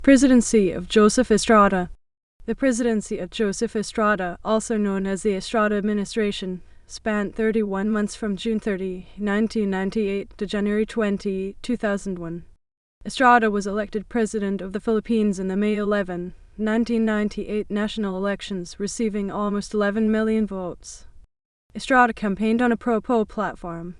Presidency of Joseph Estrada. The presidency of Joseph Estrada, also known as the Estrada administration, spanned 31 months from June 30, 1998 to January 20, 2001. Estrada was elected president of the Philippines in the May 11, 1998 national elections, receiving almost 11 million votes. Estrada campaigned on a pro-Poe platform.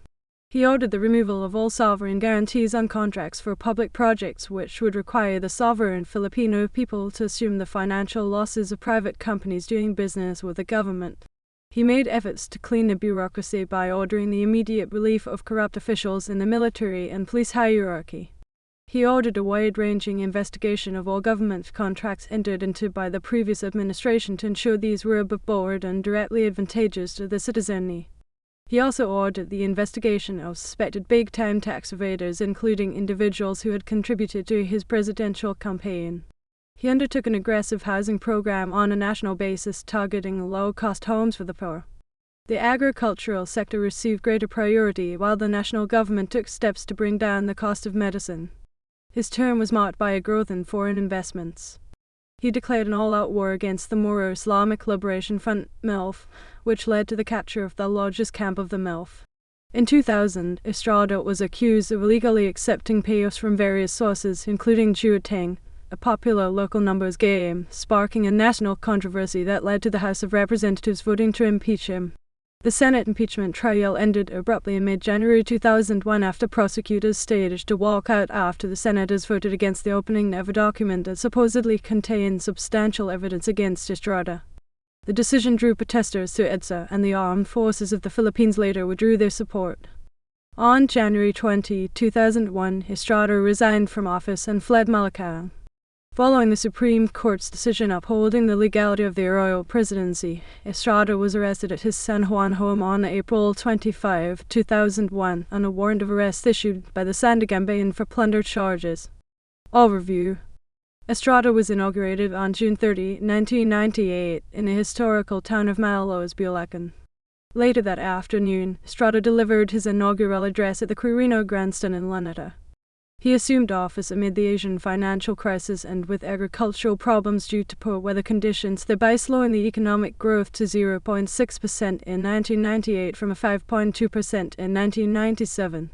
He ordered the removal of all sovereign guarantees on contracts for public projects, which would require the sovereign Filipino people to assume the financial losses of private companies doing business with the government. He made efforts to clean the bureaucracy by ordering the immediate relief of corrupt officials in the military and police hierarchy. He ordered a wide-ranging investigation of all government contracts entered into by the previous administration to ensure these were above board and directly advantageous to the citizenry. He also ordered the investigation of suspected big-time tax evaders, including individuals who had contributed to his presidential campaign. He undertook an aggressive housing program on a national basis, targeting low-cost homes for the poor. The agricultural sector received greater priority, while the national government took steps to bring down the cost of medicine. His term was marked by a growth in foreign investments. He declared an all-out war against the Moro Islamic Liberation Front, MILF, which led to the capture of the largest camp of the MILF. In 2000, Estrada was accused of illegally accepting payoffs from various sources, including jueteng, a popular local numbers game, sparking a national controversy that led to the House of Representatives voting to impeach him. The Senate impeachment trial ended abruptly in mid-January 2001 after prosecutors staged to walk out after the senators voted against the opening of a document that supposedly contained substantial evidence against Estrada. The decision drew protesters to EDSA, and the armed forces of the Philippines later withdrew their support. On January 20, 2001, Estrada resigned from office and fled Malacca. Following the Supreme Court's decision upholding the legality of the royal presidency, Estrada was arrested at his San Juan home on April 25, 2001, on a warrant of arrest issued by the Sandiganbayan for plunder charges. Overview. Estrada was inaugurated on June 30, 1998, in the historical town of Malolos, Bulacan. Later that afternoon, Estrada delivered his inaugural address at the Quirino Grandstand in Luneta. He assumed office amid the Asian financial crisis and with agricultural problems due to poor weather conditions, thereby slowing the economic growth to 0.6% in 1998 from a 5.2% in 1997.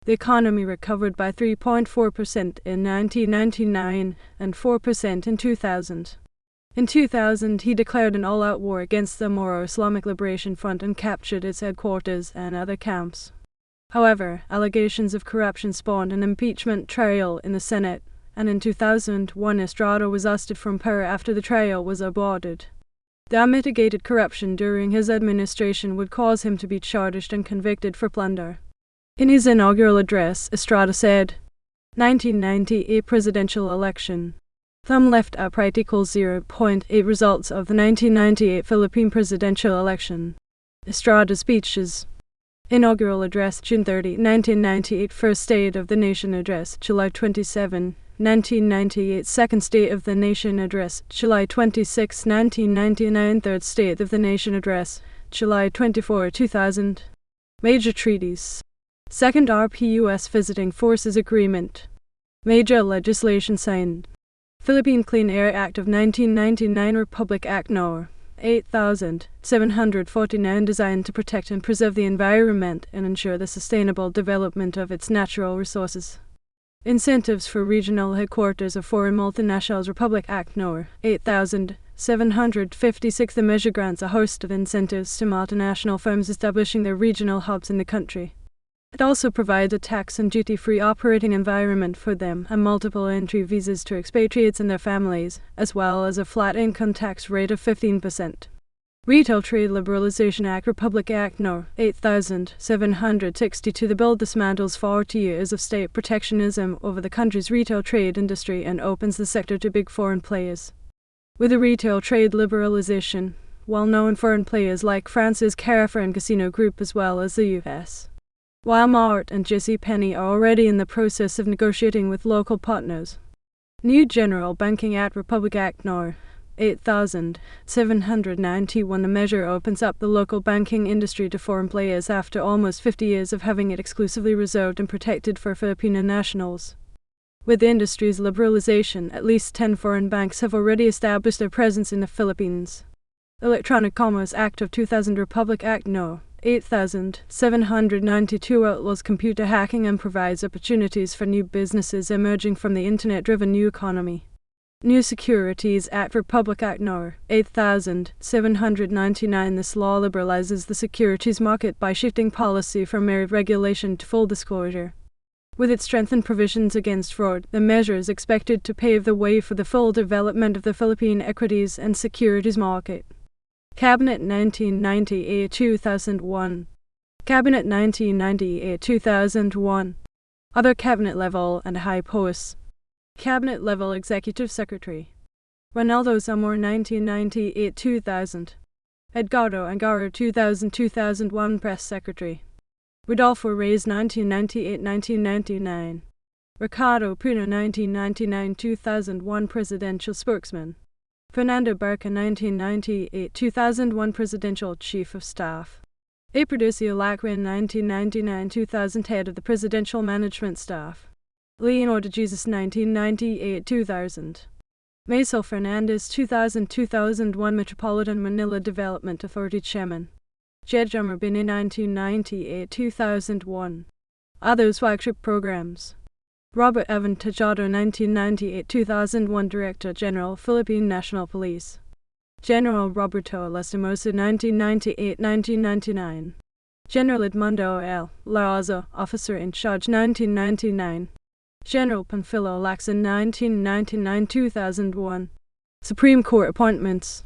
The economy recovered by 3.4% in 1999 and 4% in 2000. In 2000, he declared an all-out war against the Moro Islamic Liberation Front and captured its headquarters and other camps. However, allegations of corruption spawned an impeachment trial in the Senate, and in 2001 Estrada was ousted from power after the trial was aborted. The unmitigated corruption during his administration would cause him to be charged and convicted for plunder. In his inaugural address, Estrada said, 1998 presidential election. Thumb left upright equals 0.8 results of the 1998 Philippine presidential election. Estrada speeches. Inaugural address, June 30, 1998. First State of the Nation address, July 27, 1998. Second State of the Nation address, July 26, 1999. Third State of the Nation address, July 24, 2000. Major treaties. Second RPUS Visiting Forces Agreement. Major legislation signed. Philippine Clean Air Act of 1999. Republic Act No. 8749, designed to protect and preserve the environment and ensure the sustainable development of its natural resources. Incentives for regional headquarters of foreign multinationals. Republic Act No. 8756. The measure grants a host of incentives to multinational firms establishing their regional hubs in the country. It also provides a tax and duty-free operating environment for them and multiple entry visas to expatriates and their families, as well as a flat income tax rate of 15%. Retail Trade Liberalization Act. Republic Act No. 8762. The bill dismantles 40 years of state protectionism over the country's retail trade industry and opens the sector to big foreign players. With the retail trade liberalization, well-known foreign players like France's Carrefour and Casino Group, as well as the U.S. Walmart and JCPenney are already in the process of negotiating with local partners. New General Banking Act. Republic Act No. 8791. The measure opens up the local banking industry to foreign players after almost 50 years of having it exclusively reserved and protected for Filipino nationals. With the industry's liberalization, at least 10 foreign banks have already established their presence in the Philippines. Electronic Commerce Act of 2000 Republic Act No. 8792 outlaws computer hacking and provides opportunities for new businesses emerging from the internet-driven new economy. New Securities Act Republic Act No. 8799. This law liberalizes the securities market by shifting policy from mere regulation to full disclosure. With its strengthened provisions against fraud, the measure is expected to pave the way for the full development of the Philippine equities and securities market. Cabinet 1998-2001. Cabinet 1998-2001. Other cabinet level and high posts. Cabinet level Executive Secretary. Ronaldo Zamora 1998-2000. Edgardo Angara 2000-2001 Press Secretary. Rodolfo Reyes 1998-1999. Ricardo Puno 1999-2001 Presidential Spokesman. Fernando Barca 1998-2001 Presidential Chief of Staff. Patricio Lacrin 1999-2000 Head of the Presidential Management Staff. Leonor de Jesus 1998-2000. Maisel Fernandez 2000-2001 Metropolitan Manila Development Authority Chairman. Jed Jamarbini 1998-2001. Others flagship programs. Robert Evan Tejado 1998-2001 Director General Philippine National Police. General Roberto Lastimosa 1998-1999. General Edmundo L. Laraza, Officer in Charge 1999. General Panfilo Lacson 1999-2001. Supreme Court Appointments.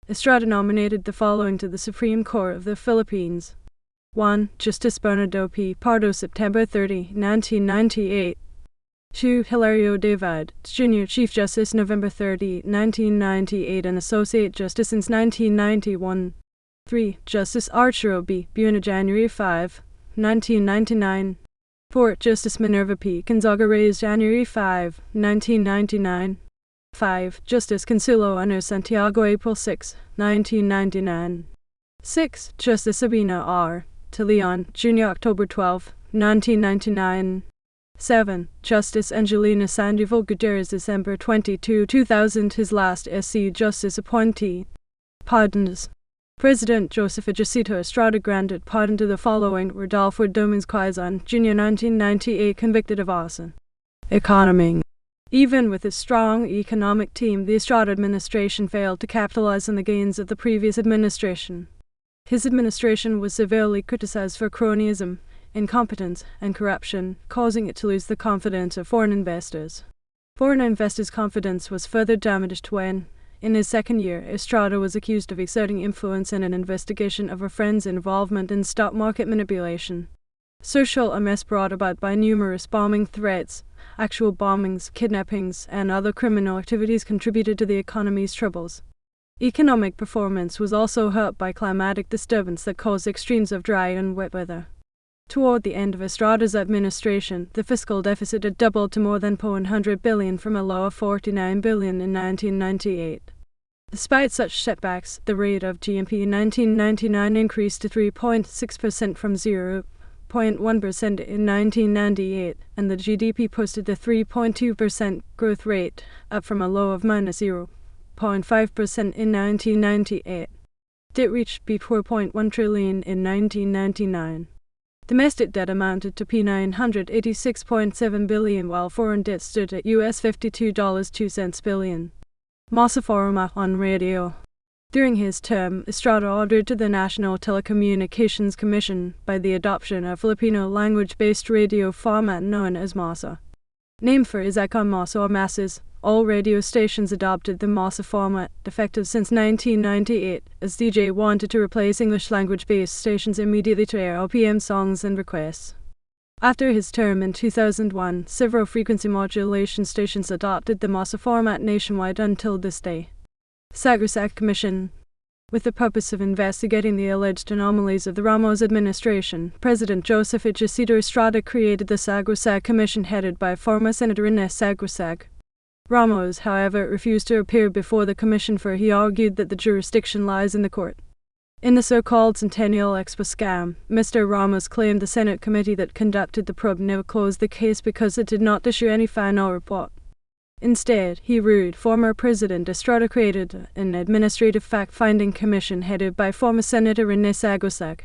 Estrada nominated the following to the Supreme Court of the Philippines. 1. Justice Bernardo P. Pardo September 30, 1998. 2. Hilario David, Jr. Chief Justice November 30, 1998 and Associate Justice since 1991. 3. Justice Arturo B. Buena January 5, 1999. 4. Justice Minerva P. Gonzaga Reyes January 5, 1999. 5. Justice Consuelo Ano Santiago April 6, 1999. 6. Justice Sabina R. Talion Jr. October 12, 1999. 7. Justice Angelina Sandoval Gutierrez December 22, 2000 His last SC Justice appointee. Pardons. President Joseph Estrada granted pardon to the following: Rodolfo Domínguez Quezon, Jr. 1998 convicted of arson. Economy. Even with its strong economic team, the Estrada administration failed to capitalize on the gains of the previous administration. His administration was severely criticized for cronyism, incompetence, and corruption, causing it to lose the confidence of foreign investors. Foreign investors' confidence was further damaged when, in his second year, Estrada was accused of exerting influence in an investigation of a friend's involvement in stock market manipulation. Social unrest brought about by numerous bombing threats, actual bombings, kidnappings, and other criminal activities contributed to the economy's troubles. Economic performance was also hurt by climatic disturbance that caused extremes of dry and wet weather. Toward the end of Estrada's administration, the fiscal deficit had doubled to more than $100 billion from a low of $49 billion in 1998. Despite such setbacks, the rate of GNP in 1999 increased to 3.6% from 0.1% in 1998, and the GDP posted a 3.2% growth rate, up from a low of -0.5% in 1998. Debt reached $4.1 trillion in 1999. Domestic debt amounted to $986.7 billion, while foreign debt stood at $52.02 billion. Masa Forma on radio. During his term, Estrada ordered to the National Telecommunications Commission by the adoption of Filipino language-based radio format known as Masa. Named for Isakon Masa or Masses, all radio stations adopted the Masa format, effective since 1998, as DJ wanted to replace English language-based stations immediately to air OPM songs and requests. After his term in 2001, several frequency modulation stations adopted the Masa format nationwide until this day. Cybersec Commission. With the purpose of investigating the alleged anomalies of the Ramos administration, President Joseph Estrada created the Cybersec Commission headed by former Senator Ines Cybersec. Ramos, however, refused to appear before the commission, for he argued that the jurisdiction lies in the court. In the so-called Centennial Expo scam, Mr. Ramos claimed the Senate committee that conducted the probe never closed the case because it did not issue any final report. Instead, he ruled former President Estrada created an administrative fact-finding commission headed by former Senator Rene Sagosac.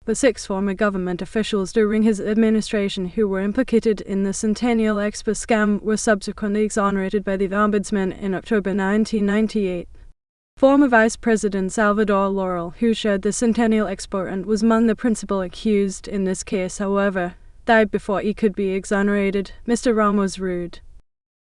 But 6 former government officials during his administration who were implicated in the Centennial Expo scam were subsequently exonerated by the Ombudsman in October 1998. Former Vice President Salvador Laurel, who shared the Centennial Expo and was among the principal accused in this case, however, died before he could be exonerated, Mr. Ramos ruled.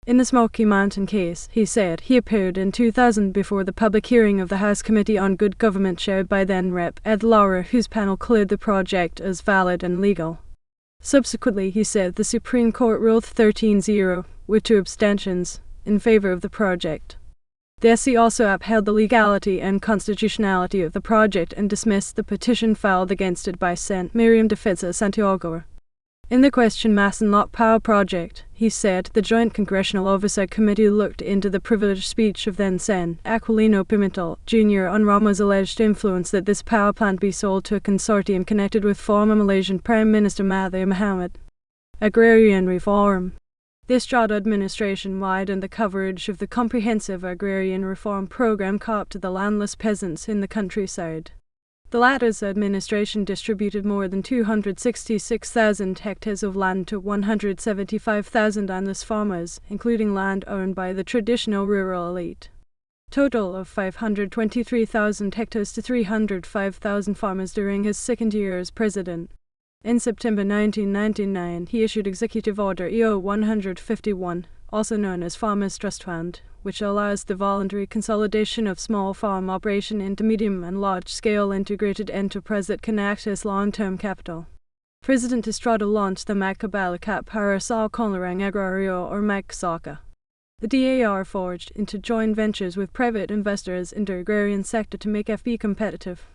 In the Smoky Mountain case, he said he appeared in 2000 before the public hearing of the House Committee on Good Government chaired by then-Rep. Ed Laura, whose panel cleared the project as valid and legal. Subsequently, he said the Supreme Court ruled 13-0, with 2 abstentions, in favor of the project. The SC also upheld the legality and constitutionality of the project and dismissed the petition filed against it by Sen. Miriam Defensa Santiago. In the question Mass and Lock Power Project, he said the Joint Congressional Oversight Committee looked into the privileged speech of then Sen. Aquilino Pimentel, Jr. on Ramos' alleged influence that this power plant be sold to a consortium connected with former Malaysian Prime Minister Mahathir Mohamad. Agrarian Reform. The Estrada administration widened the coverage of the comprehensive agrarian reform program co-op to the landless peasants in the countryside. The latter's administration distributed more than 266,000 hectares of land to 175,000 landless farmers, including land owned by the traditional rural elite. Total of 523,000 hectares to 305,000 farmers during his second year as president. In September 1999, he issued Executive Order EO 151, also known as Farmers Trust Fund, which allows the voluntary consolidation of small farm operation into medium and large-scale integrated enterprise that can access long-term capital. President Estrada launched the Macabalicat para sa Conlarang Agrario or MACSACA. The DAR forged into joint ventures with private investors in the agrarian sector to make FB competitive.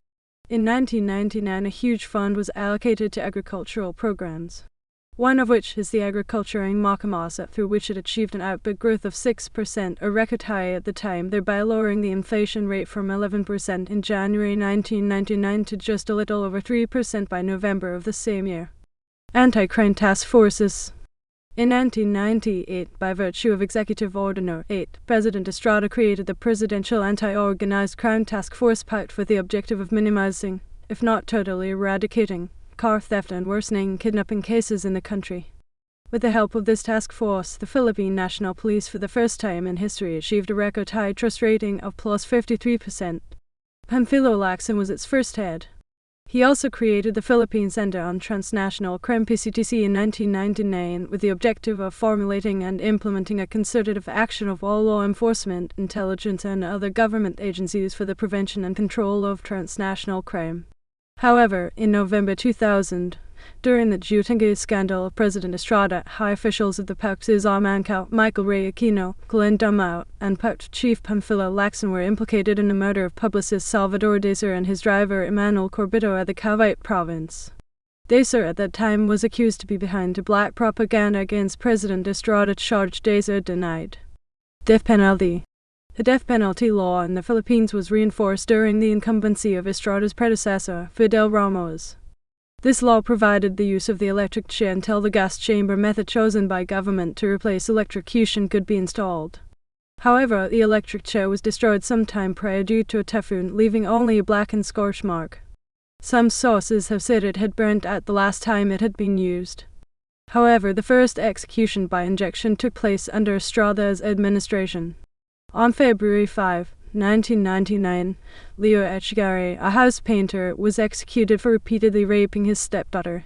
In 1999, a huge fund was allocated to agricultural programs, one of which is the Agriculturing Makamasa, through which it achieved an output growth of 6%, a record high at the time, thereby lowering the inflation rate from 11% in January 1999 to just a little over 3% by November of the same year. Anti-crime task forces. In 1998, by virtue of Executive Order No. 8, President Estrada created the Presidential Anti-Organized Crime Task Force Pact with the objective of minimizing, if not totally eradicating, car theft and worsening kidnapping cases in the country. With the help of this task force, the Philippine National Police for the first time in history achieved a record high trust rating of plus 53%. Pamphilo Lacson was its first head. He also created the Philippine Center on Transnational Crime PCTC in 1999 with the objective of formulating and implementing a concerted action of all law enforcement, intelligence and other government agencies for the prevention and control of transnational crime. However, in November 2000, during the Jutengue scandal of President Estrada, high officials of the Pcso Mancao, Michael Ray Aquino, Glenn Dumau, and PUC Chief Pamphilo Lacson were implicated in the murder of publicist Salvador Deser and his driver Emmanuel Corbito at the Cavite province. Deser at that time was accused to be behind black propaganda against President Estrada, charge Deser denied. Death penalty. The death penalty law in the Philippines was reinforced during the incumbency of Estrada's predecessor, Fidel Ramos. This law provided the use of the electric chair until the gas chamber method chosen by government to replace electrocution could be installed. However, the electric chair was destroyed sometime prior due to a typhoon, leaving only a blackened scorch mark. Some sources have said it had burnt out the last time it had been used. However, the first execution by injection took place under Estrada's administration. On February 5, 1999, Leo Echegaray, a house painter, was executed for repeatedly raping his stepdaughter.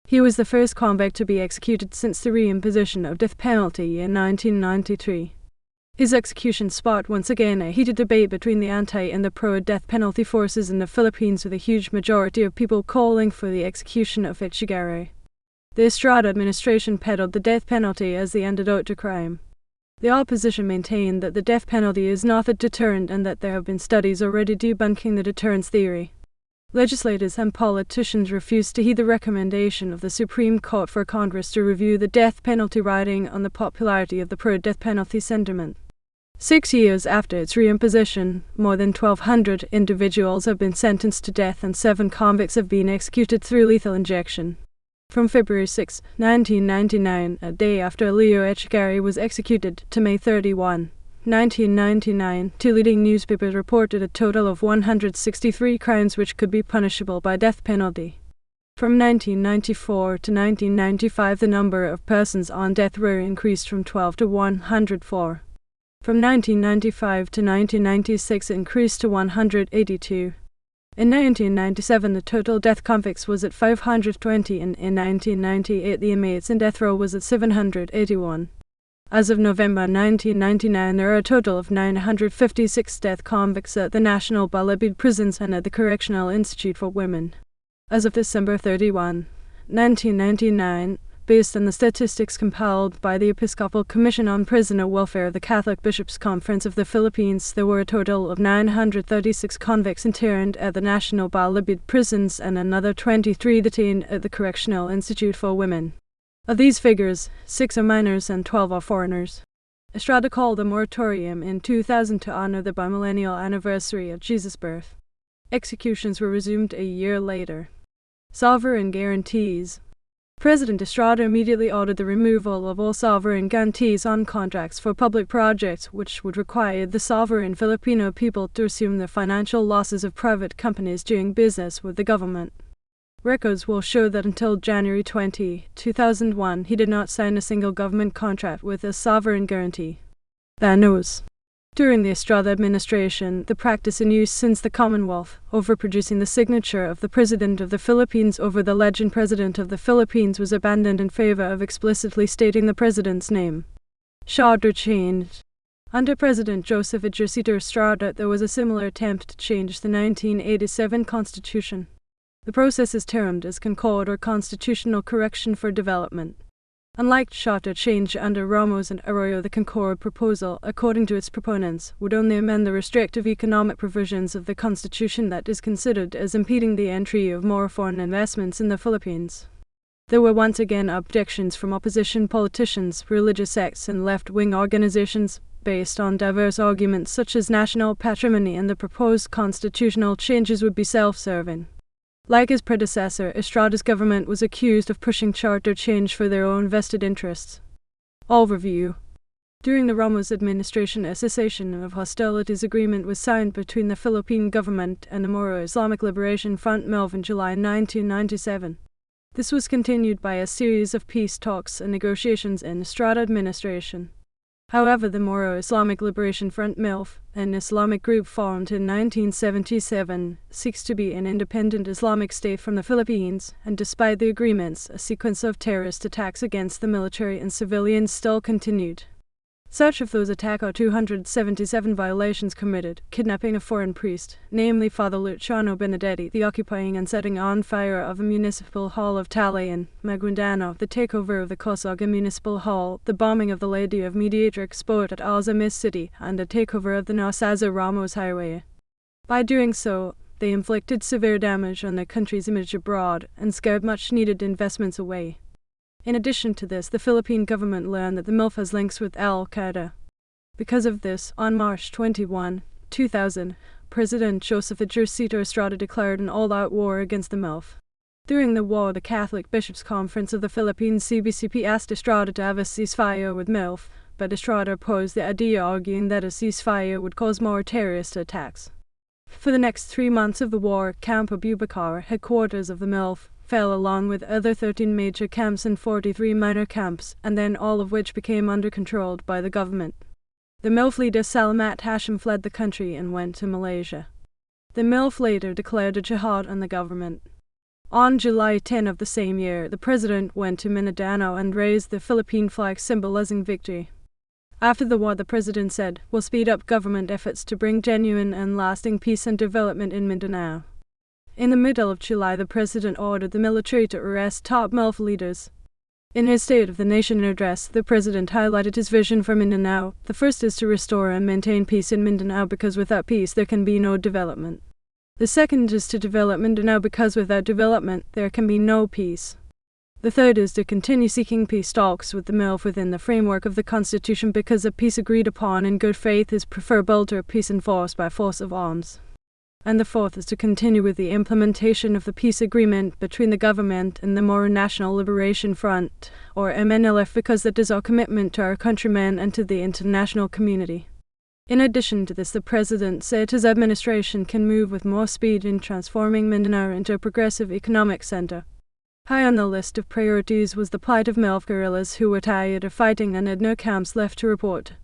He was the first convict to be executed since the reimposition of death penalty in 1993. His execution sparked once again a heated debate between the anti- and the pro-death penalty forces in the Philippines, with a huge majority of people calling for the execution of Echegaray. The Estrada administration peddled the death penalty as the antidote to crime. The opposition maintained that the death penalty is not a deterrent and that there have been studies already debunking the deterrence theory. Legislators and politicians refused to heed the recommendation of the Supreme Court for Congress to review the death penalty, riding on the popularity of the pro-death penalty sentiment. 6 years after its reimposition, more than 1,200 individuals have been sentenced to death and 7 convicts have been executed through lethal injection. From February 6, 1999, a day after Leo Echegaray was executed, to May 31, 1999, 2 leading newspapers reported a total of 163 crimes which could be punishable by death penalty. From 1994 to 1995, the number of persons on death row increased from 12 to 104. From 1995 to 1996, it increased to 182. In 1997, the total death convicts was at 520, and in 1998, the inmates in death row was at 781. As of November 1999, there are a total of 956 death convicts at the National Balabid prisons and at the Correctional Institute for Women. As of December 31, 1999, based on the statistics compiled by the Episcopal Commission on Prisoner Welfare of the Catholic Bishops' Conference of the Philippines, there were a total of 936 convicts interned at the National Balabid prisons and another 23 detained at the Correctional Institute for Women. Of these figures, 6 are minors and 12 are foreigners. Estrada called a moratorium in 2000 to honor the bimillennial anniversary of Jesus' birth. Executions were resumed a year later. Sovereign guarantees. President Estrada immediately ordered the removal of all sovereign guarantees on contracts for public projects, which would require the sovereign Filipino people to assume the financial losses of private companies doing business with the government. Records will show that until January 20, 2001, he did not sign a single government contract with a sovereign guarantee. During the Estrada administration, the practice in use since the Commonwealth, overproducing the signature of the President of the Philippines over the legend President of the Philippines, was abandoned in favor of explicitly stating the President's name. Charter change. Under President Joseph Estrada, there was a similar attempt to change the 1987 Constitution. The process is termed as Concord or Constitutional Correction for Development. Unlike charter change under Ramos and Arroyo, the Concord proposal, according to its proponents, would only amend the restrictive economic provisions of the Constitution that is considered as impeding the entry of more foreign investments in the Philippines. There were once again objections from opposition politicians, religious sects, and left-wing organizations, based on diverse arguments such as national patrimony and the proposed constitutional changes would be self-serving. Like his predecessor, Estrada's government was accused of pushing charter change for their own vested interests. Overview. During the Ramos administration, a cessation of hostilities agreement was signed between the Philippine government and the Moro Islamic Liberation Front MILF in July 1997. This was continued by a series of peace talks and negotiations in Estrada administration. However, the Moro Islamic Liberation Front MILF, an Islamic group formed in 1977, seeks to be an independent Islamic state from the Philippines, and despite the agreements, a sequence of terrorist attacks against the military and civilians still continued. Such of those attacks are 277 violations committed: kidnapping a foreign priest, namely Father Luciano Benedetti, the occupying and setting on fire of a municipal hall of Talayan, Maguindanao, the takeover of the Cosaga Municipal Hall, the bombing of the Lady of Mediatrix Sport at Alzamis City, and the takeover of the Narsaza Ramos Highway. By doing so, they inflicted severe damage on the country's image abroad and scared much-needed investments away. In addition to this, the Philippine government learned that the MILF has links with Al-Qaeda. Because of this, on March 21, 2000, President Joseph Estrada declared an all-out war against the MILF. During the war, the Catholic Bishops' Conference of the Philippines (CBCP) asked Estrada to have a ceasefire with MILF, but Estrada opposed the idea, arguing that a ceasefire would cause more terrorist attacks. For the next 3 months of the war, Camp Abubakar, headquarters of the MILF, fell along with other 13 major camps and 43 minor camps, and then all of which became under-controlled by the government. The MILF leader Salamat Hashim fled the country and went to Malaysia. The MILF later declared a jihad on the government. On July 10 of the same year, the president went to Mindanao and raised the Philippine flag, symbolizing victory. After the war, the president said, "We'll speed up government efforts to bring genuine and lasting peace and development in Mindanao." In the middle of July, the president ordered the military to arrest top MILF leaders. In his State of the Nation address, the president highlighted his vision for Mindanao. The first is to restore and maintain peace in Mindanao, because without peace there can be no development. The second is to develop Mindanao, because without development there can be no peace. The third is to continue seeking peace talks with the MILF within the framework of the Constitution because a peace agreed upon in good faith is preferable to a peace enforced by force of arms. And the fourth is to continue with the implementation of the peace agreement between the government and the Moro National Liberation Front, or MNLF, because that is our commitment to our countrymen and to the international community. In addition to this, the President said his administration can move with more speed in transforming Mindanao into a progressive economic center. High on the list of priorities was the plight of MILF guerrillas who were tired of fighting and had no camps left to report.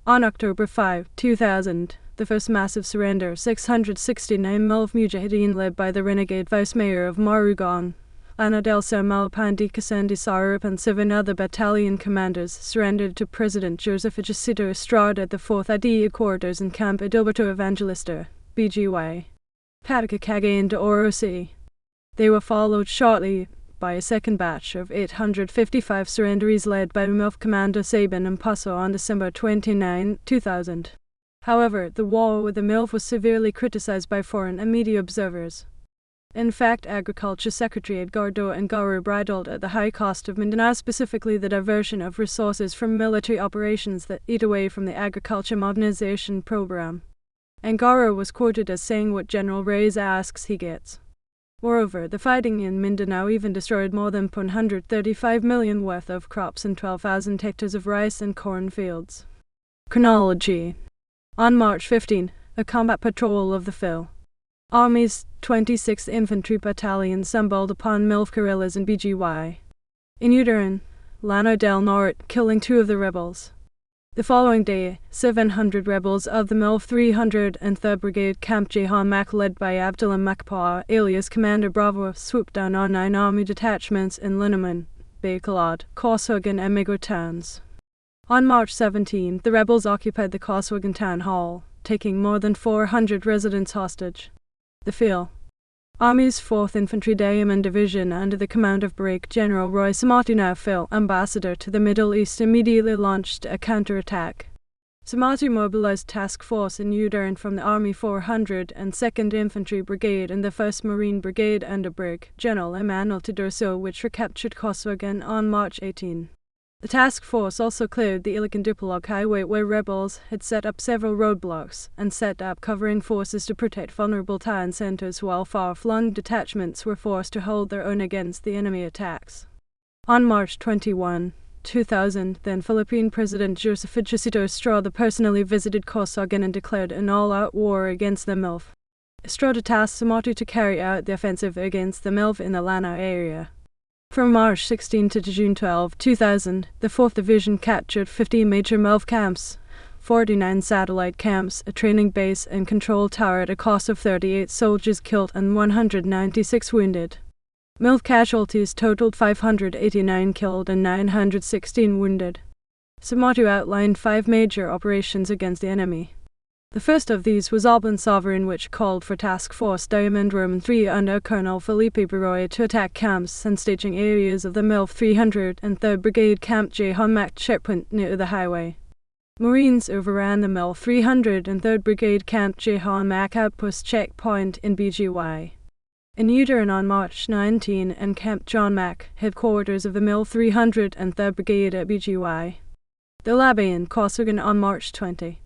On October 5, 2000, the first massive surrender, 669 MILF Mujahideen led by the renegade Vice Mayor of Marugan, Anadelso Malpandi Kasandi Sarup and 7 other battalion commanders, surrendered to President Joseph Estrada at the 4th IDE quarters in Camp Adilberto Evangelista, BGY, Patakakage into Oro City. They were followed shortly by a second batch of 855 surrenderies led by MILF Commander Sabin and Pcso on December 29, 2000. However, the war with the MILF was severely criticized by foreign and media observers. In fact, Agriculture Secretary Edgardo Angaro bridled at the high cost of Mindanao, specifically the diversion of resources from military operations that eat away from the agriculture modernization program. Angaro was quoted as saying, "What General Reyes asks, he gets." Moreover, the fighting in Mindanao even destroyed more than 135 million worth of crops and 12,000 hectares of rice and corn fields. Chronology. On March 15, a combat patrol of the Phil. Army's 26th Infantry Battalion stumbled upon MILF guerrillas in BGY. In Udaran, Llano del Norte, killing 2 of the rebels. The following day, 700 rebels of the MILF 303rd Brigade Camp Jehan Mac led by Abdullah Makpa, alias Commander Bravo, swooped down on 9 army detachments in Linneman, Bacolod, Coshugan and Migo towns. On March 17, the rebels occupied the Coshugan Town Hall, taking more than 400 residents hostage. The Phil. Army's 4th Infantry Diamond Division under the command of Brigadier General Roy Samatu, now Phil ambassador to the Middle East, immediately launched a counterattack. Samatu mobilized task force in Udaran from the Army 402nd Infantry Brigade and the 1st Marine Brigade under Brig. General Emmanuel Tedorso, which recaptured Coshugan on March 18. The task force also cleared the Iligan-Dupalog Highway, where rebels had set up several roadblocks and set up covering forces to protect vulnerable town centers, while far-flung detachments were forced to hold their own against the enemy attacks. On March 21, 2000, then Philippine President Joseph Estrada personally visited Coshugan and declared an all-out war against the MILF. Estrada tasked Samatu to carry out the offensive against the MILF in the Lanao area. From March 16 to June 12, 2000, the 4th Division captured 50 major MILF camps, 49 satellite camps, a training base and control tower at a cost of 38 soldiers killed and 196 wounded. MILF casualties totaled 589 killed and 916 wounded. Samatu outlined 5 major operations against the enemy. The first of these was Alban Sovereign, which called for Task Force Diamond Roman 3 under Colonel Felipe Baroy to attack camps and staging areas of the MILF 303rd Brigade Camp Jehan Mac checkpoint near the highway. Marines overran the MILF 303rd Brigade Camp Jehan Mac outpost checkpoint in BGY. In Udaran on March 19 and Camp John Mac, headquarters of the MILF 303rd Brigade at BGY. The Labay in Coshugan on March 20.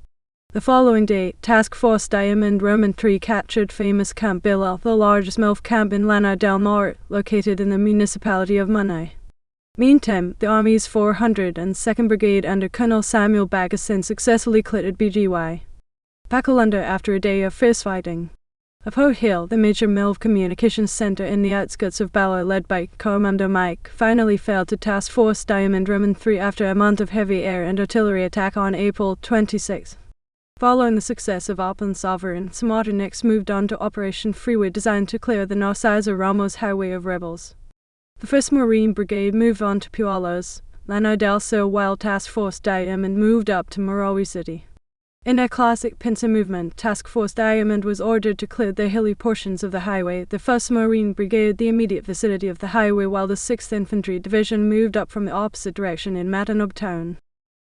The following day, Task Force Diamond Roman 3 captured famous Camp Bilal, the largest MILF camp in Llano del Norte, located in the municipality of Manay. Meantime, the Army's 402nd Brigade under Colonel Samuel Bagasin successfully cleared BGY. Bacolunda after a day of fierce fighting. Upho Hill, the major MILF communications center in the outskirts of Bala led by Commander Mike, finally fell to Task Force Diamond Roman 3 after a month of heavy air and artillery attack on April 26. Following the success of Alban Sovereign, Samatu next moved on to Operation Freeway, designed to clear the Narciso Ramos Highway of rebels. The 1st Marine Brigade moved on to Pualos, Llano del Sur, while Task Force Diamond moved up to Moro City. In a classic pincer movement, Task Force Diamond was ordered to clear the hilly portions of the highway, the 1st Marine Brigade the immediate vicinity of the highway, while the 6th Infantry Division moved up from the opposite direction in Matanog Town.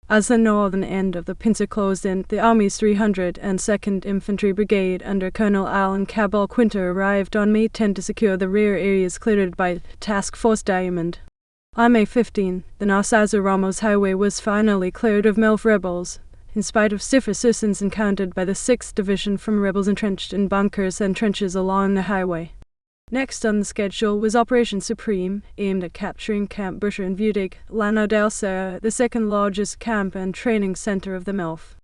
As the northern end of the pincer closed in, the Army's 302nd Infantry Brigade under Colonel Alan Cabal Quinter arrived on May 10 to secure the rear areas cleared by Task Force Diamond. On May 15, the Nasazo-Ramos Highway was finally cleared of MILF rebels, in spite of stiff resistance encountered by the 6th Division from rebels entrenched in bunkers and trenches along the highway. Next on the schedule was Operation Supreme, aimed at capturing Camp Busher in Budig, Lanao del Serra, the second largest camp and training center of the MILF.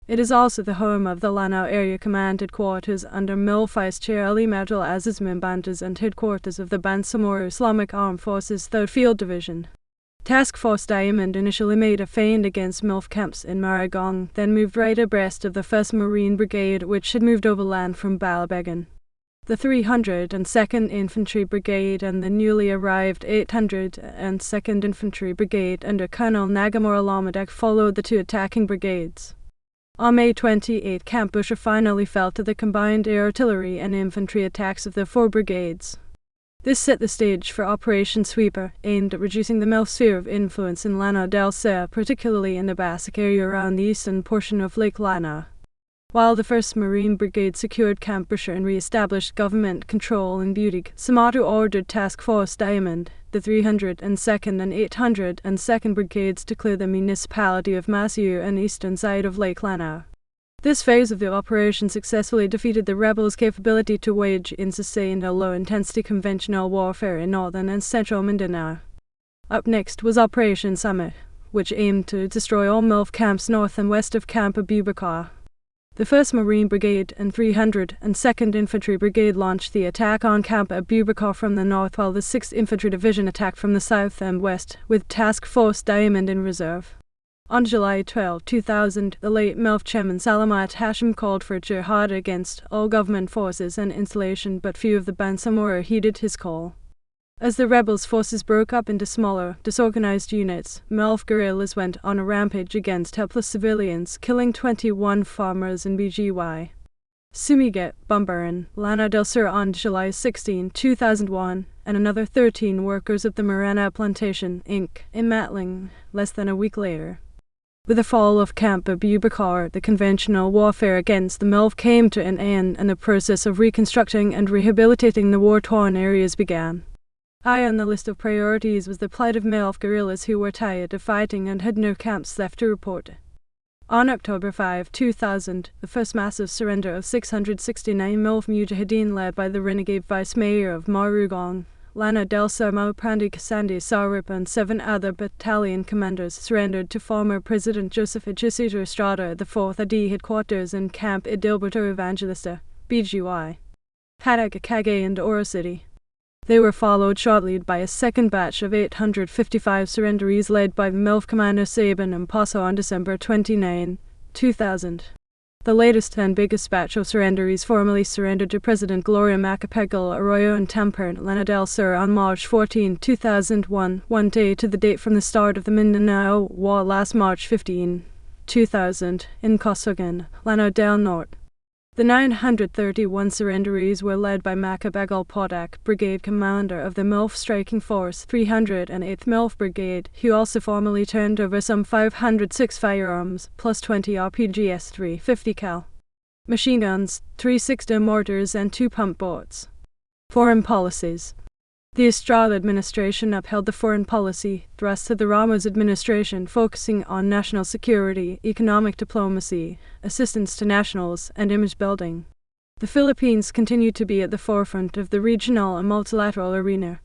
It is also the home of the Lanao Area Command Headquarters under MILF Vice Chair Ali Abdul Aziz Mimbantas and headquarters of the Moro Islamic Armed Forces 3rd Field Division. Task Force Diamond initially made a feint against MILF camps in Maragong, then moved right abreast of the 1st Marine Brigade, which had moved overland from Balabagan. The 302nd Infantry Brigade and the newly arrived 802nd Infantry Brigade under Colonel Nagamura Lamadek followed the two attacking brigades. On May 28, Camp Busher finally fell to the combined air artillery and infantry attacks of the 4 brigades. This set the stage for Operation Sweeper, aimed at reducing the MILF sphere of influence in Lanao del Serra, particularly in the Basque area around the eastern portion of Lake Lanao. While the 1st Marine Brigade secured Camp Busher and re-established government control in Budig, Samato ordered Task Force Diamond, the 302nd and 802nd Brigades to clear the municipality of Masiu and eastern side of Lake Lanao. This phase of the operation successfully defeated the rebels' capability to wage sustained low-intensity conventional warfare in northern and central Mindanao. Up next was Operation Summit, which aimed to destroy all MILF camps north and west of Camp Abubakar. The 1st Marine Brigade and 302nd Infantry Brigade launched the attack on Camp Abubakar from the north, while the 6th Infantry Division attacked from the south and west, with Task Force Diamond in reserve. On July 12, 2000, the late MILF chairman Salamat Hashim called for jihad against all government forces and installation, but few of the Bangsamoro heeded his call. As the rebels' forces broke up into smaller, disorganized units, MILF guerrillas went on a rampage against helpless civilians, killing 21 farmers in BGY. Sumigat, Bumbaran, Lanao del Sur on July 16, 2001, and another 13 workers of the Marana Plantation, Inc., in Matling, less than a week later. With the fall of Camp Abubakar, the conventional warfare against the MILF came to an end and the process of reconstructing and rehabilitating the war-torn areas began. High on the list of priorities was the plight of MILF guerrillas who were tired of fighting and had no camps left to report. On October 5, 2000, the first massive surrender of 669 MILF Mujahideen led by the renegade vice mayor of Marugong, Lanao del Sur Prandi Kasandi Sarup, and 7 other battalion commanders surrendered to former President Joseph Estrada, the 4th AD headquarters in Camp Idilberto Evangelista, BGY, Padagakage and Oro City. They were followed shortly by a second batch of 855 surrenderies led by MILF Commander Sabin and Pcso on December 29, 2000. The latest and biggest batch of surrenderies formally surrendered to President Gloria Macapagal Arroyo and Temper, Lanao del Sur on March 14, 2001, one day to the date from the start of the Mindanao War last March 15, 2000, in Cosogan, Lanao del Norte. The 931 surrenderies were led by Macapagal Podak, Brigade Commander of the MILF Striking Force 308th MILF Brigade, who also formally turned over some 506 firearms, plus 20 RPGs 350 cal machine guns, 3 6-der mortars and 2 pump boats. Foreign policies. The Estrada administration upheld the foreign policy thrust of the Ramos administration, focusing on national security, economic diplomacy, assistance to nationals, and image building. The Philippines continued to be at the forefront of the regional and multilateral arena.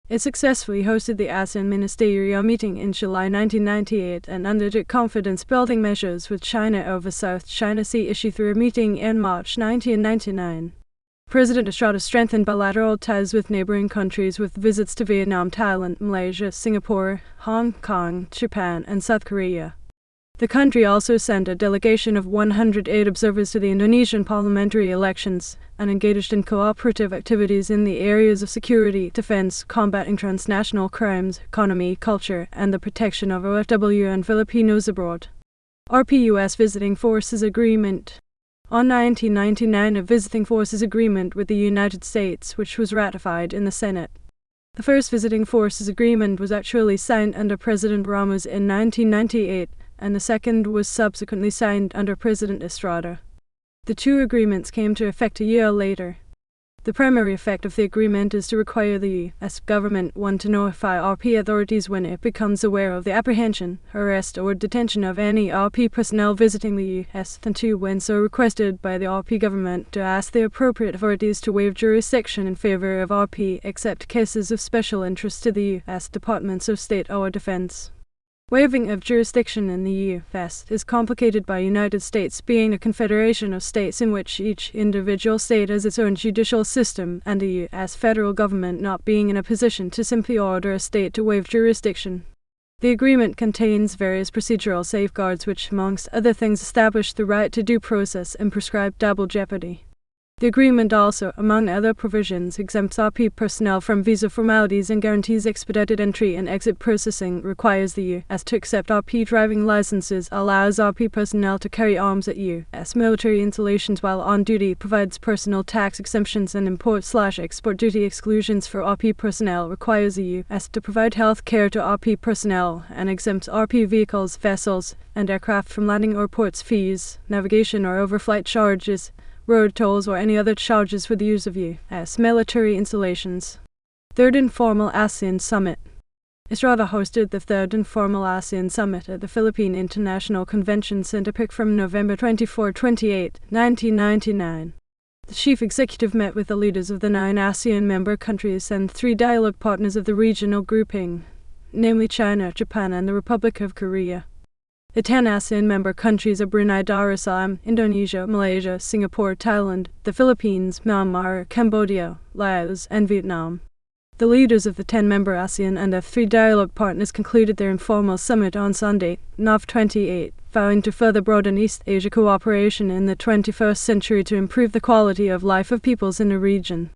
It successfully hosted the Asean ministerial meeting in July 1998 and undertook confidence-building measures with China over South China Sea issue through a meeting in March 1999. President Estrada strengthened bilateral ties with neighboring countries with visits to Vietnam, Thailand, Malaysia, Singapore, Hong Kong, Japan, and South Korea. The country also sent a delegation of 108 observers to the Indonesian parliamentary elections and engaged in cooperative activities in the areas of security, defense, combating transnational crimes, economy, culture, and the protection of OFW and Filipinos abroad. RPUS Visiting Forces Agreement. On 1999, a Visiting Forces Agreement with the United States, which was ratified in the Senate. The first Visiting Forces Agreement was actually signed under President Ramos in 1998, and the second was subsequently signed under President Estrada. The two agreements came to effect a year later. The primary effect of the agreement is to require the U.S. government, 1, to notify RP authorities when it becomes aware of the apprehension, arrest, or detention of any RP personnel visiting the U.S., and 2, when so requested by the RP government, to ask the appropriate authorities to waive jurisdiction in favor of RP, except cases of special interest to the U.S. Departments of State or Defense. Waiving of jurisdiction in the U.S. is complicated by United States being a confederation of states in which each individual state has its own judicial system, and the U.S. federal government not being in a position to simply order a state to waive jurisdiction. The agreement contains various procedural safeguards which, amongst other things, establish the right to due process and prescribe double jeopardy. The agreement also, among other provisions, exempts RP personnel from visa formalities and guarantees expedited entry and exit processing, requires the U.S. to accept RP driving licenses, allows RP personnel to carry arms at U.S. military installations while on duty, provides personal tax exemptions and import/export duty exclusions for RP personnel, requires the U.S. to provide health care to RP personnel, and exempts RP vehicles, vessels, and aircraft from landing or ports fees, navigation or overflight charges, road tolls, or any other charges for the use of U.S. military installations. Third Informal ASEAN Summit. Estrada hosted the Third Informal ASEAN Summit at the Philippine International Convention Center from November 24-28, 1999. The chief executive met with the leaders of the 9 ASEAN member countries and 3 dialogue partners of the regional grouping, namely China, Japan, and the Republic of Korea. The 10 ASEAN member countries are Brunei Darussalam, Indonesia, Malaysia, Singapore, Thailand, the Philippines, Myanmar, Cambodia, Laos, and Vietnam. The leaders of the 10 member ASEAN and the 3 dialogue partners concluded their informal summit on Sunday, Nov 28, vowing to further broaden East Asia cooperation in the 21st century to improve the quality of life of peoples in the region.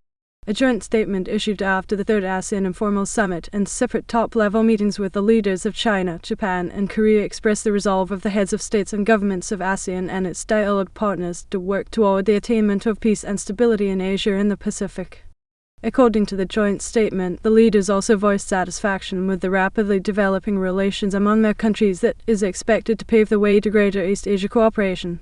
A joint statement issued after the Third ASEAN Informal Summit and separate top-level meetings with the leaders of China, Japan, and Korea expressed the resolve of the heads of states and governments of ASEAN and its dialogue partners to work toward the attainment of peace and stability in Asia and the Pacific. According to the joint statement, the leaders also voiced satisfaction with the rapidly developing relations among their countries that is expected to pave the way to greater East Asia cooperation.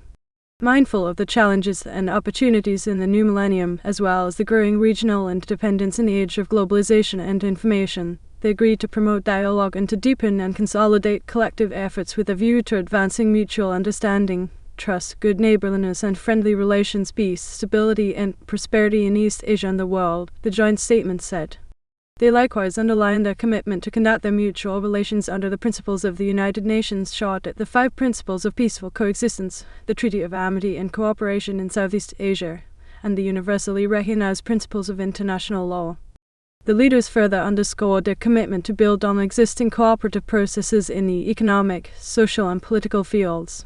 Mindful of the challenges and opportunities in the new millennium, as well as the growing regional interdependence in the age of globalization and information, they agreed to promote dialogue and to deepen and consolidate collective efforts with a view to advancing mutual understanding, trust, good neighborliness, and friendly relations, peace, stability, and prosperity in East Asia and the world, the joint statement said. They likewise underlined their commitment to conduct their mutual relations under the principles of the United Nations Charter, the 5 Principles of Peaceful Coexistence, the Treaty of Amity and Cooperation in Southeast Asia, and the universally recognized principles of international law. The leaders further underscored their commitment to build on existing cooperative processes in the economic, social, and political fields.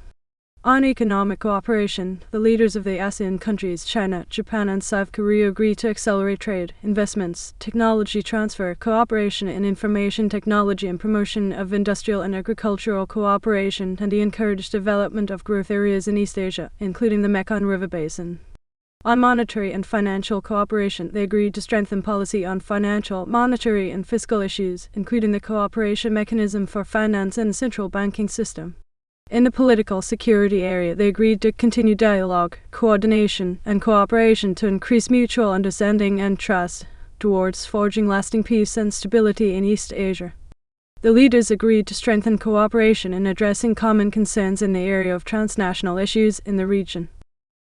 On economic cooperation, the leaders of the ASEAN countries, China, Japan, and South Korea agreed to accelerate trade, investments, technology transfer, cooperation in information technology, and promotion of industrial and agricultural cooperation, and the encouraged development of growth areas in East Asia, including the Mekong River Basin. On monetary and financial cooperation, they agreed to strengthen policy on financial, monetary, and fiscal issues, including the cooperation mechanism for finance and central banking system. In the political security area, they agreed to continue dialogue, coordination, and cooperation to increase mutual understanding and trust towards forging lasting peace and stability in East Asia. The leaders agreed to strengthen cooperation in addressing common concerns in the area of transnational issues in the region.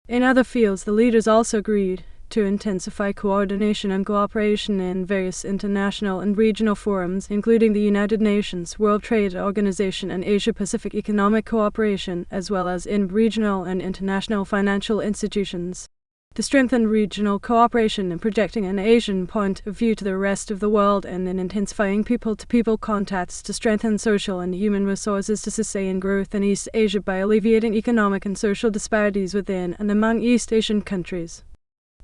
In other fields, the leaders also agreed to intensify coordination and cooperation in various international and regional forums, including the United Nations, World Trade Organization, and Asia-Pacific Economic Cooperation, as well as in regional and international financial institutions. To strengthen regional cooperation in projecting an Asian point of view to the rest of the world, and in intensifying people-to-people contacts to strengthen social and human resources to sustain growth in East Asia by alleviating economic and social disparities within and among East Asian countries.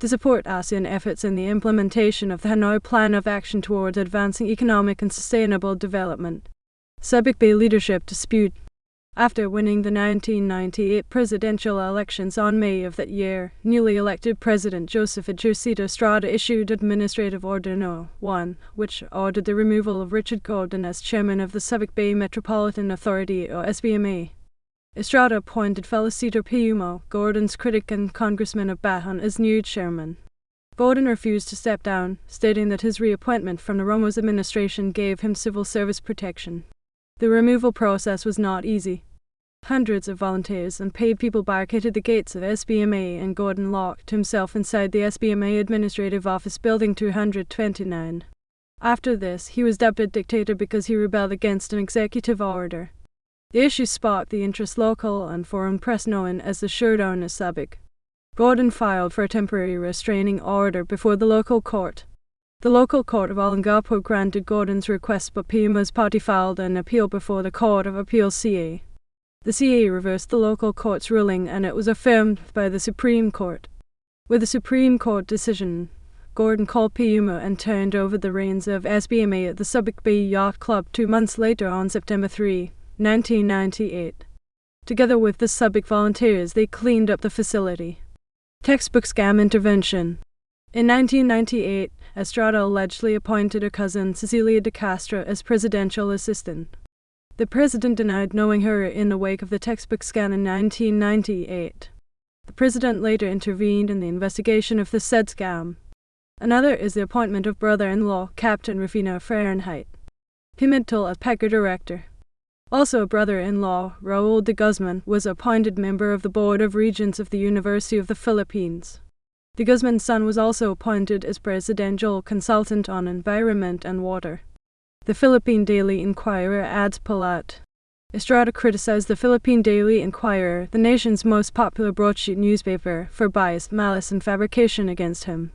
To support ASEAN efforts in the implementation of the Hanoi Plan of Action towards advancing economic and sustainable development. Subic Bay leadership dispute. After winning the 1998 presidential elections on May of that year, newly elected President Joseph Estrada issued Administrative Order No. 1, which ordered the removal of Richard Gordon as chairman of the Subic Bay Metropolitan Authority, or SBMA. Estrada appointed Felicito Piumo, Gordon's critic and congressman of Baton, as new chairman. Gordon refused to step down, stating that his reappointment from the Ramos administration gave him civil service protection. The removal process was not easy. Hundreds of volunteers and paid people barricaded the gates of SBMA, and Gordon locked himself inside the SBMA Administrative Office Building 229. After this, he was dubbed dictator because he rebelled against an executive order. The issue sparked the interest local and foreign press known as the showdown of Sabik. Gordon filed for a temporary restraining order before the local court. The local court of Olongapo granted Gordon's request, but Piuma's party filed an appeal before the Court of Appeal CA. The CA reversed the local court's ruling, and it was affirmed by the Supreme Court. With the Supreme Court decision, Gordon called Piuma and turned over the reins of SBMA at the Subic Bay Yacht Club 2 months later on September 3, 1998. Together with the Subic volunteers, they cleaned up the facility. Textbook scam intervention. In 1998, Estrada allegedly appointed her cousin Cecilia de Castro as presidential assistant. The president denied knowing her in the wake of the textbook scam in 1998. The president later intervened in the investigation of the said scam. Another is the appointment of brother-in-law Captain Rufino Fahrenheit Pimentel as Packer director. Also, brother-in-law Raul de Guzman was appointed member of the Board of Regents of the University of the Philippines. De Guzman's son was also appointed as presidential consultant on environment and water. The Philippine Daily Inquirer adds Palat. Estrada criticized the Philippine Daily Inquirer, the nation's most popular broadsheet newspaper, for bias, malice, and fabrication against him.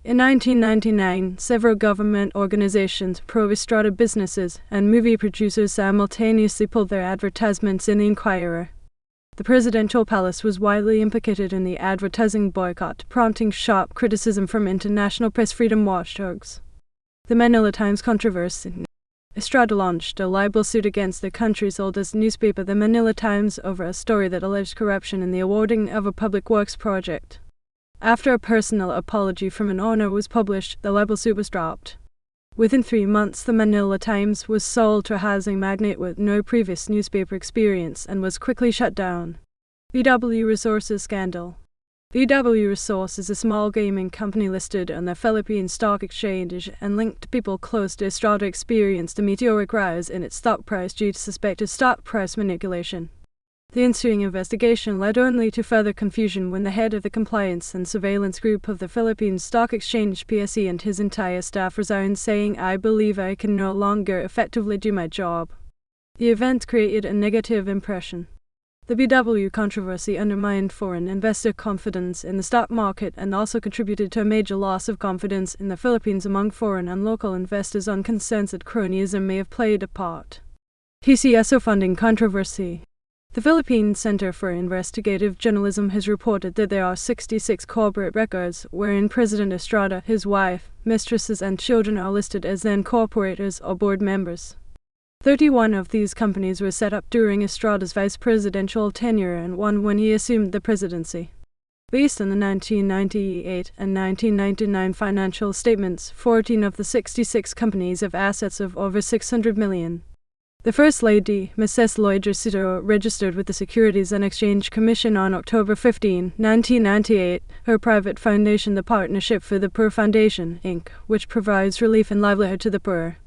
In 1999, several government organizations, pro-Estrada businesses, and movie producers simultaneously pulled their advertisements in the Inquirer. The presidential palace was widely implicated in the advertising boycott, prompting sharp criticism from international press freedom watchdogs. The Manila Times controversy. Estrada launched a libel suit against the country's oldest newspaper, the Manila Times, over a story that alleged corruption in the awarding of a public works project. After a personal apology from an owner was published, the libel suit was dropped. Within 3 months, the Manila Times was sold to a housing magnate with no previous newspaper experience and was quickly shut down. VW Resources scandal. VW Resource is a small gaming company listed on the Philippine Stock Exchange and linked to people close to Estrada experienced a meteoric rise in its stock price due to suspected stock price manipulation. The ensuing investigation led only to further confusion when the head of the compliance and surveillance group of the Philippine Stock Exchange Pcso and his entire staff resigned, saying, "I believe I can no longer effectively do my job." The event created a negative impression. The VW controversy undermined foreign investor confidence in the stock market and also contributed to a major loss of confidence in the Philippines among foreign and local investors on concerns that cronyism may have played a part. Pcso funding controversy. The Philippine Center for Investigative Journalism has reported that there are 66 corporate records wherein President Estrada, his wife, mistresses, and children are listed as then-corporators or board members. 31 of these companies were set up during Estrada's vice presidential tenure and one when he assumed the presidency. Based on the 1998 and 1999 financial statements, 14 of the 66 companies have assets of over 600 million. The First Lady, Mrs. Loida Cito, registered with the Securities and Exchange Commission on October 15, 1998, her private foundation, the Partnership for the Poor Foundation, Inc., which provides relief and livelihood to the poor.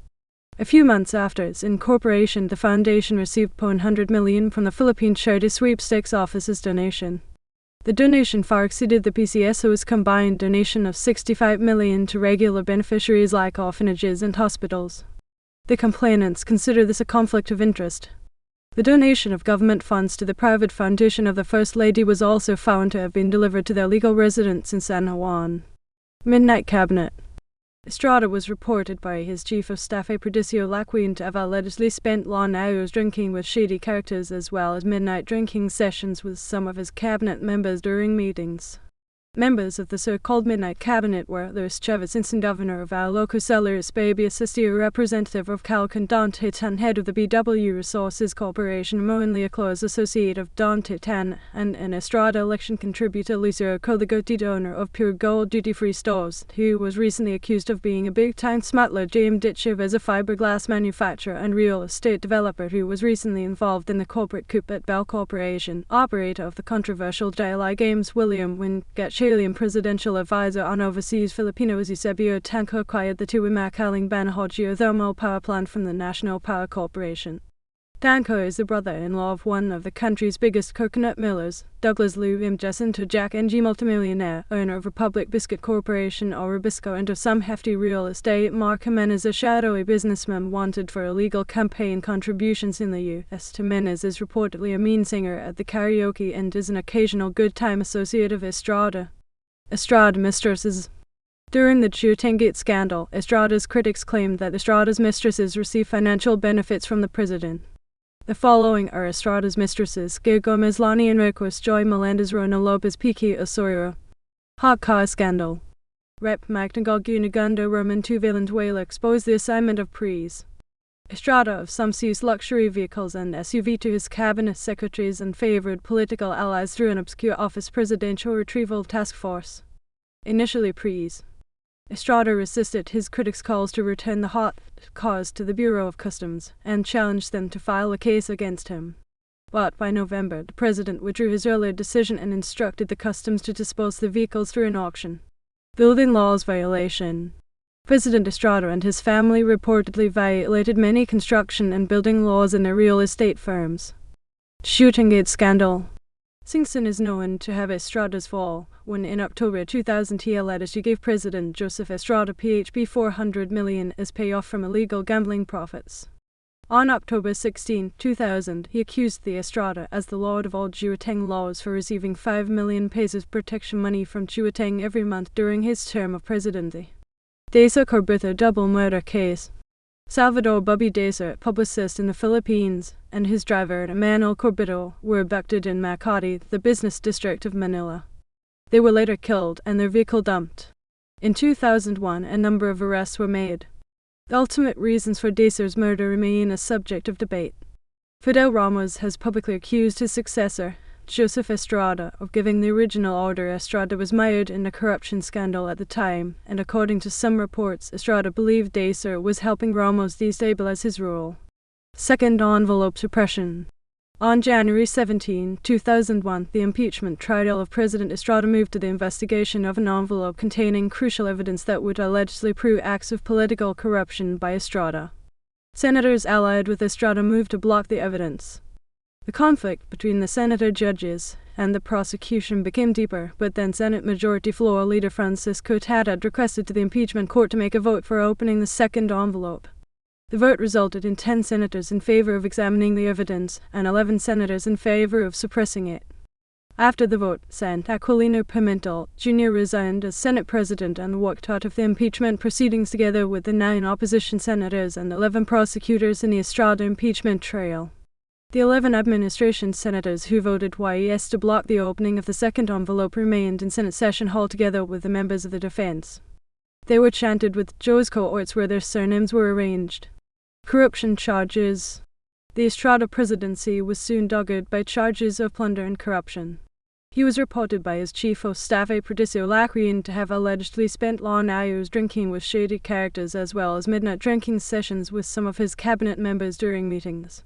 A few months after its incorporation, the foundation received $100 million from the Philippine Charity Sweepstakes Office's donation. The donation far exceeded the Pcso's combined donation of $65 million to regular beneficiaries like orphanages and hospitals. The complainants consider this a conflict of interest. The donation of government funds to the private foundation of the First Lady was also found to have been delivered to their legal residence in San Juan. Midnight Cabinet. Estrada was reported by his chief of staff Presidency Laquin to have allegedly spent long hours drinking with shady characters as well as midnight drinking sessions with some of his cabinet members during meetings. Members of the so-called Midnight Cabinet were Luis Chavez, instant governor of Ilocos, Luis Baby Asistio, representative of Calcan, Dante Tan, head of the BW Resources Corporation, Moen Close, associate of Dante Tan, and an Estrada election contributor, Lucio Coligotti, owner of Pure Gold duty-free stores, who was recently accused of being a big-time smuggler. James Ditchev as a fiberglass manufacturer and real estate developer who was recently involved in the corporate coup at Bell Corporation, operator of the controversial Dial-I Games, William Wingate Chilean presidential advisor on overseas Filipinos Eusebio Tanco acquired the Tuwimakaling Banahaw geothermal power plant from the National Power Corporation. Tanco is the brother-in-law of one of the country's biggest coconut millers, Douglas Liu M. Jacinto Jack Ng, multimillionaire, owner of Republic Biscuit Corporation or Rubisco, and of some hefty real estate. Mark Jimenez, a shadowy businessman wanted for illegal campaign contributions in the U.S. Jimenez is reportedly a mean singer at the karaoke and is an occasional good time associate of Estrada. Estrada mistresses. During the Chiutengate scandal, Estrada's critics claimed that Estrada's mistresses received financial benefits from the president. The following are Estrada's mistresses: Gil Gomez, Lani Enriquez, Joy Melendez, Rona Lopez, Piqui Osorio. Hot car scandal. Rep. Magnagal Gunagundo Roman Tuvalentuela exposed the assignment of Pres. Estrada of some seized luxury vehicles and SUV to his cabinet secretaries and favored political allies through an obscure office presidential retrieval task force. Initially Pres. Estrada resisted his critics' calls to return the hot cars to the Bureau of Customs and challenged them to file a case against him. But by November, the president withdrew his earlier decision and instructed the customs to dispose the vehicles through an auction. Building laws violation. President Estrada and his family reportedly violated many construction and building laws in their real estate firms. Chiutengate scandal. Singson is known to have Estrada's fall, when in October 2000 he allegedly gave President Joseph Estrada PHP 400 million as payoff from illegal gambling profits. On October 16, 2000, he accused the Estrada as the lord of all Chiuteng laws for receiving 5 million pesos protection money from Chiuteng every month during his term of presidency. Desa Corbutho double murder case. Salvador Bubby Desa, publicist in the Philippines, and his driver, Emmanuel Corbutho, were abducted in Makati, the business district of Manila. They were later killed and their vehicle dumped. In 2001, a number of arrests were made. The ultimate reasons for Desa's murder remain a subject of debate. Fidel Ramos has publicly accused his successor, Joseph Estrada, of giving the original order. Estrada was mired in a corruption scandal at the time, and according to some reports, Estrada believed Desa was helping Ramos destabilize his rule. Second envelope suppression. On January 17, 2001, the impeachment trial of President Estrada moved to the investigation of an envelope containing crucial evidence that would allegedly prove acts of political corruption by Estrada. Senators allied with Estrada moved to block the evidence. The conflict between the senator judges and the prosecution became deeper, but then Senate Majority Floor Leader Francisco Haddad requested to the impeachment court to make a vote for opening the second envelope. The vote resulted in 10 senators in favor of examining the evidence and 11 senators in favor of suppressing it. After the vote, Sen. Aquilino Pimentel, Jr. resigned as Senate President and walked out of the impeachment proceedings together with the 9 opposition senators and 11 prosecutors in the Estrada impeachment trail. The 11 administration senators who voted yes to block the opening of the second envelope remained in Senate session hall together with the members of the defense. They were chanted with Joe's cohorts where their surnames were arranged. Corruption charges. The Estrada presidency was soon dogged by charges of plunder and corruption. He was reported by his chief of staff Patricio Lacrean to have allegedly spent long hours drinking with shady characters as well as midnight drinking sessions with some of his cabinet members during meetings.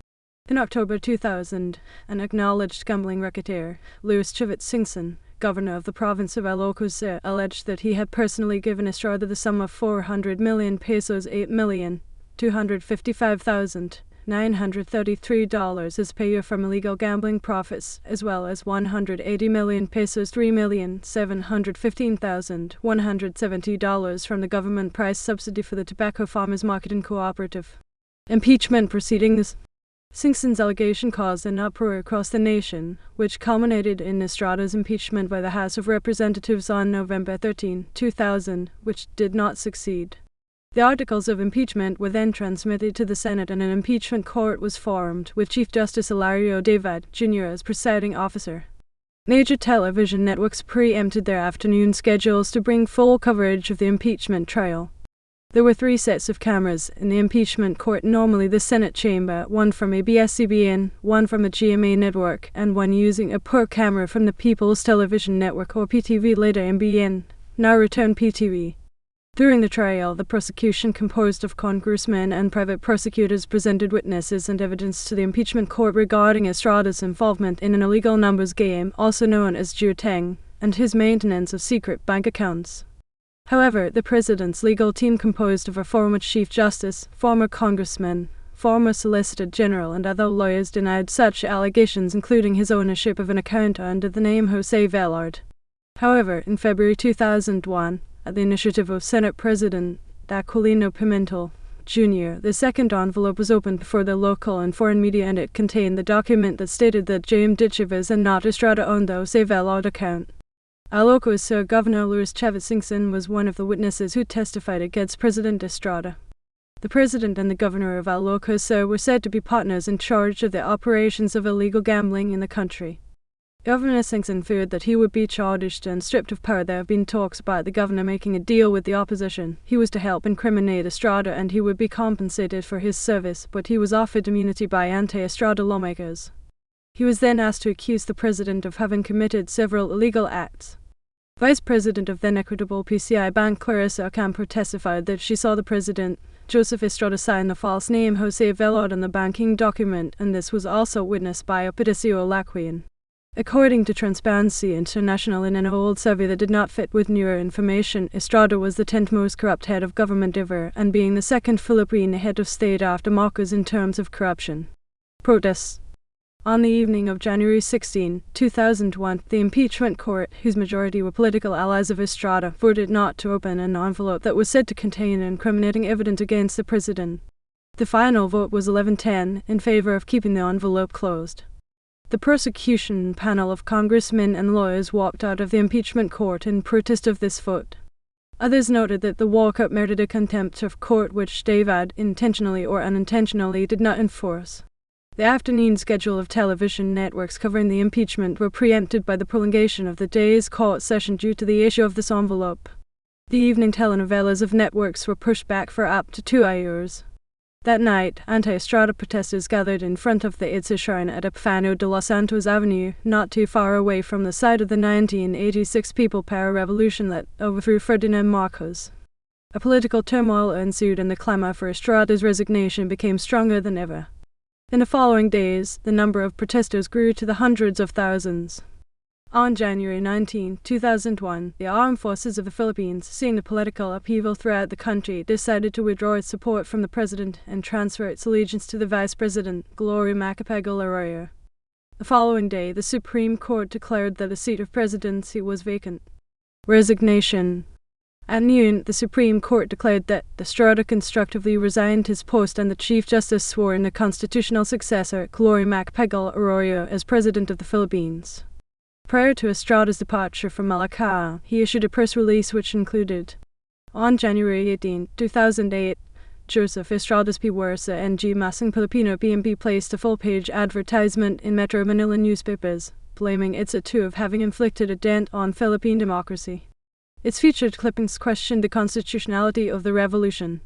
In October 2000, an acknowledged gambling racketeer, Luis Chivit Singson, governor of the province of Ilocos, alleged that he had personally given Estrada the sum of 400 million pesos, $8,255,933 as payoff from illegal gambling profits, as well as 180 million pesos, $3,715,170 from the government price subsidy for the tobacco farmers market and cooperative. Impeachment proceedings. Singson's allegation caused an uproar across the nation, which culminated in Estrada's impeachment by the House of Representatives on November 13, 2000, which did not succeed. The articles of impeachment were then transmitted to the Senate and an impeachment court was formed, with Chief Justice Hilario David, Jr. as presiding officer. Major television networks preempted their afternoon schedules to bring full coverage of the impeachment trial. There were 3 sets of cameras in the impeachment court, normally the Senate chamber, 1 from ABS-CBN, 1 from the GMA network, and 1 using a PUR camera from the People's Television Network or PTV, later MBN, now returned PTV. During the trial, the prosecution, composed of congressmen and private prosecutors, presented witnesses and evidence to the impeachment court regarding Estrada's involvement in an illegal numbers game, also known as Chiuteng, and his maintenance of secret bank accounts. However, the president's legal team, composed of a former Chief Justice, former congressman, former Solicitor General and other lawyers, denied such allegations, including his ownership of an account under the name Jose Velarde. However, in February 2001, at the initiative of Senate President Aquilino Pimentel Jr., the second envelope was opened before the local and foreign media, and it contained the document that stated that Jaime de Chavez and not Estrada owned the Jose Velarde account. Ilocos Governor Luis Chavez Singson was one of the witnesses who testified against President Estrada. The president and the governor of Ilocos were said to be partners in charge of the operations of illegal gambling in the country. Governor Singson feared that he would be charged and stripped of power. There have been talks about the governor making a deal with the opposition. He was to help incriminate Estrada and he would be compensated for his service, but he was offered immunity by anti-Estrada lawmakers. He was then asked to accuse the president of having committed several illegal acts. Vice President of then Equitable PCI Bank Clarissa Campo testified that she saw the president, Joseph Estrada, sign the false name Jose Velarde on the banking document, and this was also witnessed by a Pcso Laquian. According to Transparency International, in an old survey that did not fit with newer information, Estrada was the 10th most corrupt head of government ever, and being the second Philippine head of state after Marcos in terms of corruption. Protests. On the evening of January 16, 2001, the impeachment court, whose majority were political allies of Estrada, voted not to open an envelope that was said to contain incriminating evidence against the president. The final vote was 11-10 in favor of keeping the envelope closed. The prosecution panel of congressmen and lawyers walked out of the impeachment court in protest of this vote. Others noted that the walkout merited a contempt of court which David, intentionally or unintentionally, did not enforce. The afternoon schedule of television networks covering the impeachment were preempted by the prolongation of the day's court session due to the issue of this envelope. The evening telenovelas of networks were pushed back for up to 2 hours. That night, anti-Estrada protesters gathered in front of the Itza shrine at Epifano de los Santos Avenue, not too far away from the site of the 1986 People Power Revolution that overthrew Ferdinand Marcos. A political turmoil ensued and the clamor for Estrada's resignation became stronger than ever. In the following days, the number of protesters grew to the hundreds of thousands. On January 19, 2001, the armed forces of the Philippines, seeing the political upheaval throughout the country, decided to withdraw its support from the president and transfer its allegiance to the vice president, Gloria Macapagal Arroyo. The following day, the Supreme Court declared that the seat of presidency was vacant. Resignation. At noon, the Supreme Court declared that Estrada constructively resigned his post and the Chief Justice swore in the constitutional successor, Gloria Macapagal Arroyo, as President of the Philippines. Prior to Estrada's departure from Malacca, he issued a press release which included: on January 18, 2008, Joseph Estrada's Puwersa NG Masang Filipino PMP placed a full-page advertisement in Metro Manila newspapers, blaming Itza of having inflicted a dent on Philippine democracy. Its featured clippings questioned the constitutionality of the revolution.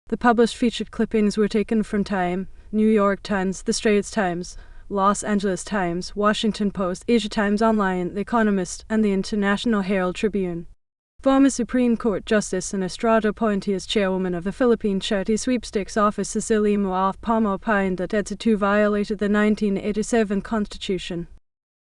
The published featured clippings were taken from Time, New York Times, The Straits Times, Los Angeles Times, Washington Post, Asia Times Online, The Economist, and the International Herald Tribune. Former Supreme Court Justice and Estrada appointee as chairwoman of the Philippine Charity Sweepstakes Office, Cecilia Muaf Palma, opined that Itza violated the 1987 Constitution.